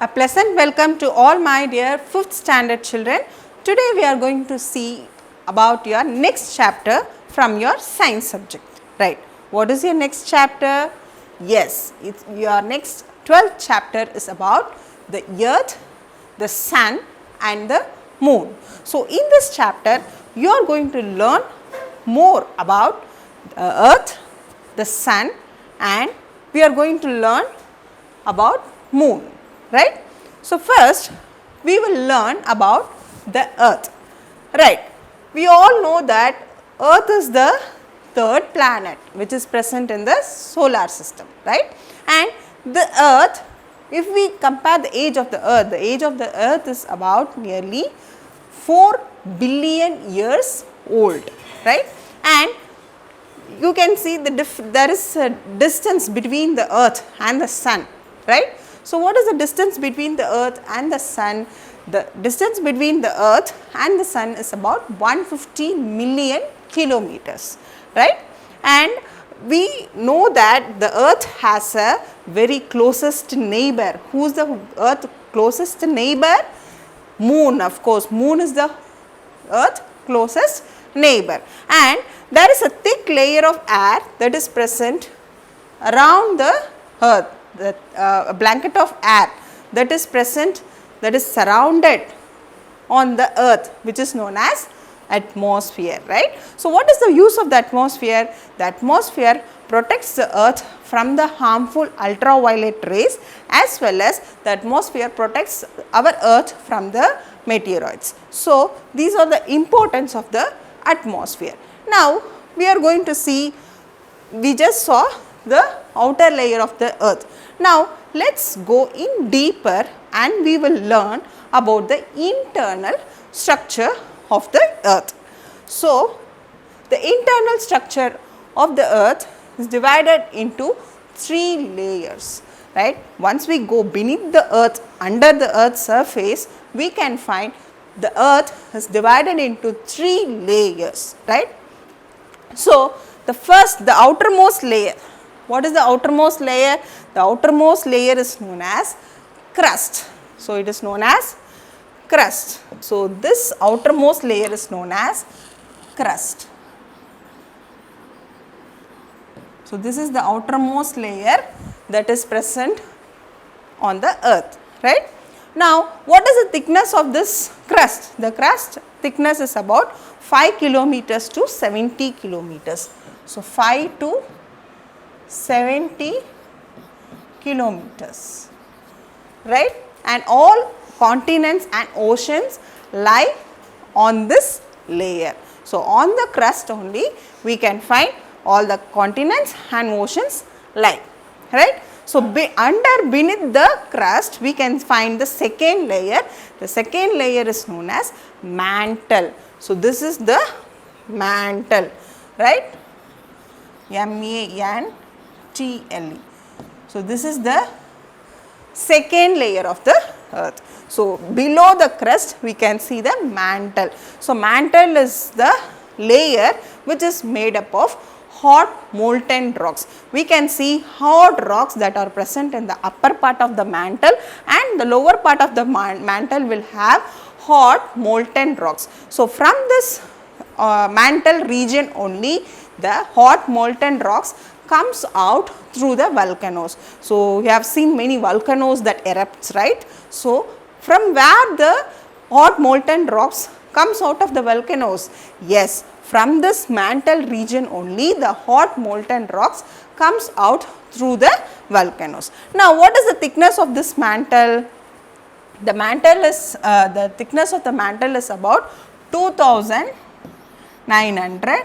A pleasant welcome to all my dear 5th standard children. Today we are going to see about your next chapter from your science subject, right. What is your next chapter? Yes, your next 12th chapter is about the earth, the sun and the moon. So, in this chapter you are going to learn more about the earth, the sun and we are going to learn about moon, right. So, first we will learn about the earth, right. We all know that earth is the third planet which is present in the solar system, right. And the earth, if we compare the age of the earth is about nearly 4 billion years old, right. And you can see there is a distance between the earth and the sun, right. So, what is the distance between the earth and the sun? The distance between the earth and the sun is about 150 million kilometers, right. And we know that the earth has a very closest neighbor. Who is the earth closest neighbor? Moon, of course. Moon is the earth closest neighbor. And there is a thick layer of air that is present around the earth. A blanket of air that is present, that is surrounded on the earth, which is known as atmosphere, right. So, what is the use of the atmosphere? The atmosphere protects the earth from the harmful ultraviolet rays, as well as the atmosphere protects our earth from the meteoroids. So, these are the importance of the atmosphere. Now, we are going to see, we just saw the outer layer of the earth. Now, let us go in deeper and we will learn about the internal structure of the earth. So, the internal structure of the earth is divided into 3 layers, right. Once we go beneath the earth, under the earth's surface, we can find the earth is divided into 3 layers, right. So, the first, the outermost layer. What is the outermost layer? The outermost layer is known as crust. So, it is known as crust. So, this outermost layer is known as crust. So, this is the outermost layer that is present on the earth, right. Now, what is the thickness of this crust? The crust thickness is about 5 kilometers to 70 kilometers. So, 5 to 70 kilometers, right, and all continents and oceans lie on this layer. So, on the crust only we can find all the continents and oceans lie, right. So, beneath the crust we can find the second layer. The second layer is known as mantle. So, this is the mantle, right, MANTLE. So, this is the second layer of the earth. So, below the crust we can see the mantle. So, mantle is the layer which is made up of hot molten rocks. We can see hot rocks that are present in the upper part of the mantle, and the lower part of the mantle will have hot molten rocks. So, from this mantle region only the hot molten rocks comes out through the volcanoes. So, you have seen many volcanoes that erupts, right. So, from where the hot molten rocks comes out of the volcanoes? Yes, from this mantle region only the hot molten rocks comes out through the volcanoes. Now, what is the thickness of this mantle? The mantle is, the thickness of the mantle is about 2900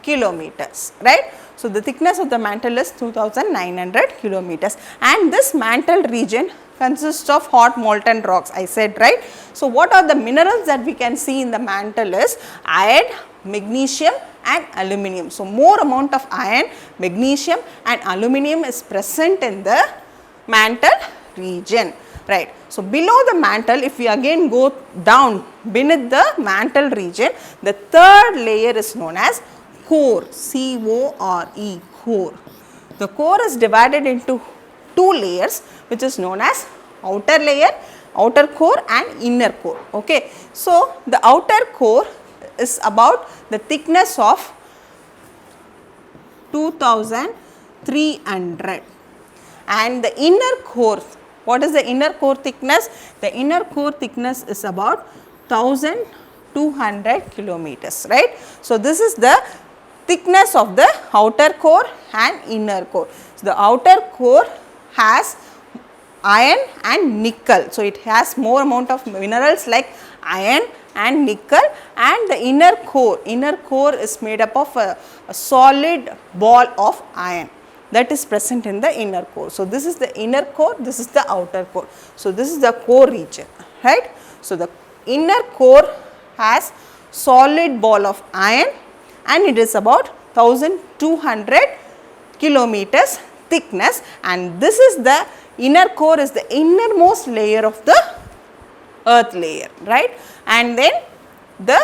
kilometers, right. So, the thickness of the mantle is 2900 kilometers, and this mantle region consists of hot molten rocks, I said, right. So, what are the minerals that we can see in the mantle is iron, magnesium and aluminum. So, more amount of iron, magnesium and aluminum is present in the mantle region, right. So, below the mantle, if we again go down beneath the mantle region, the third layer is known as core, core. The core is divided into 2 layers which is known as outer layer, outer core and inner core. Okay. So, the outer core is about the thickness of 2300 and the inner core, what is the inner core thickness? The inner core thickness is about 1200 kilometers, right. So, this is the thickness of the outer core and inner core. So, the outer core has iron and nickel. So, it has more amount of minerals like iron and nickel, and the inner core is made up of a solid ball of iron that is present in the inner core. So, this is the inner core, this is the outer core. So, this is the core region, right. So, the inner core has solid ball of iron and it is about 1200 kilometers thickness, and this is the inner core is the innermost layer of the earth layer, right. And then the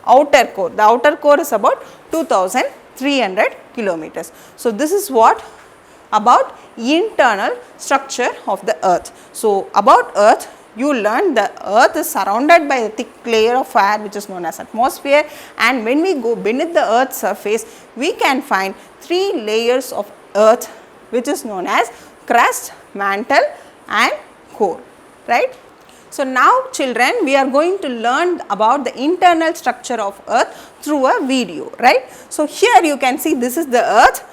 outer core is about 2300 kilometers. So, this is what about internal structure of the earth. So, about earth you learn the earth is surrounded by a thick layer of air which is known as atmosphere, and when we go beneath the earth's surface we can find 3 layers of earth which is known as crust, mantle and core, right. So, now children we are going to learn about the internal structure of earth through a video, right. So, here you can see this is the earth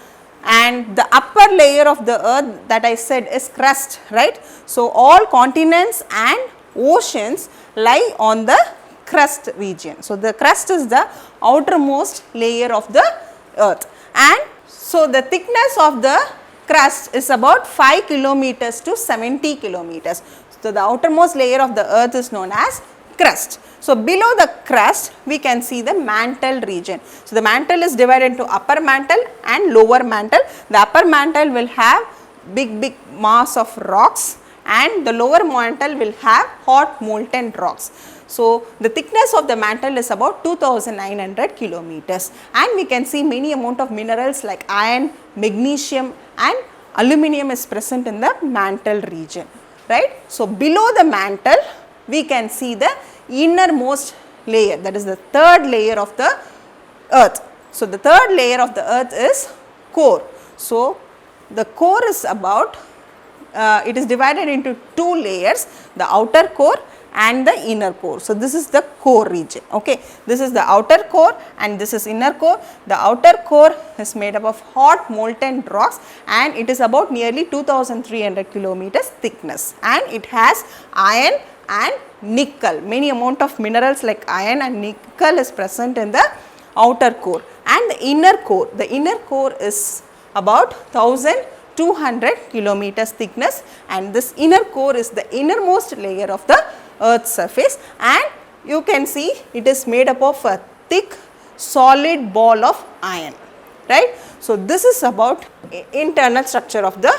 and the upper layer of the earth that I said is crust, right. So, all continents and oceans lie on the crust region. So, the crust is the outermost layer of the earth, and so the thickness of the crust is about 5 kilometers to 70 kilometers. So, the outermost layer of the earth is known as crust. So, below the crust we can see the mantle region. So, the mantle is divided into upper mantle and lower mantle. The upper mantle will have big mass of rocks and the lower mantle will have hot molten rocks. So, the thickness of the mantle is about 2900 kilometers, and we can see many amount of minerals like iron, magnesium and aluminum is present in the mantle region, right. So, below the mantle we can see the innermost layer, that is the third layer of the earth. So, the third layer of the earth is core. So, the core is about it is divided into 2 layers, the outer core and the inner core. So, this is the core region, okay. This is the outer core and this is inner core. The outer core is made up of hot molten rocks and it is about nearly 2300 kilometers thickness, and it has iron and nickel, many amount of minerals like iron and nickel is present in the outer core. And the inner core is about 1200 kilometers thickness, and this inner core is the innermost layer of the earth's surface, and you can see it is made up of a thick solid ball of iron, right. So, this is about internal structure of the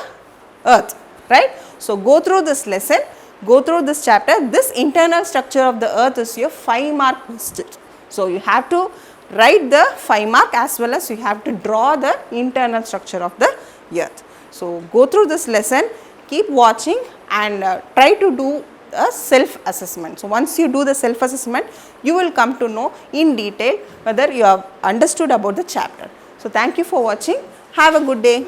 earth, right. So, go through this lesson, go through this chapter. This internal structure of the earth is your 5-mark question. So, you have to write the 5 mark as well as you have to draw the internal structure of the earth. So, go through this lesson, keep watching and try to do a self assessment. So, once you do the self assessment, you will come to know in detail whether you have understood about the chapter. So, thank you for watching. Have a good day.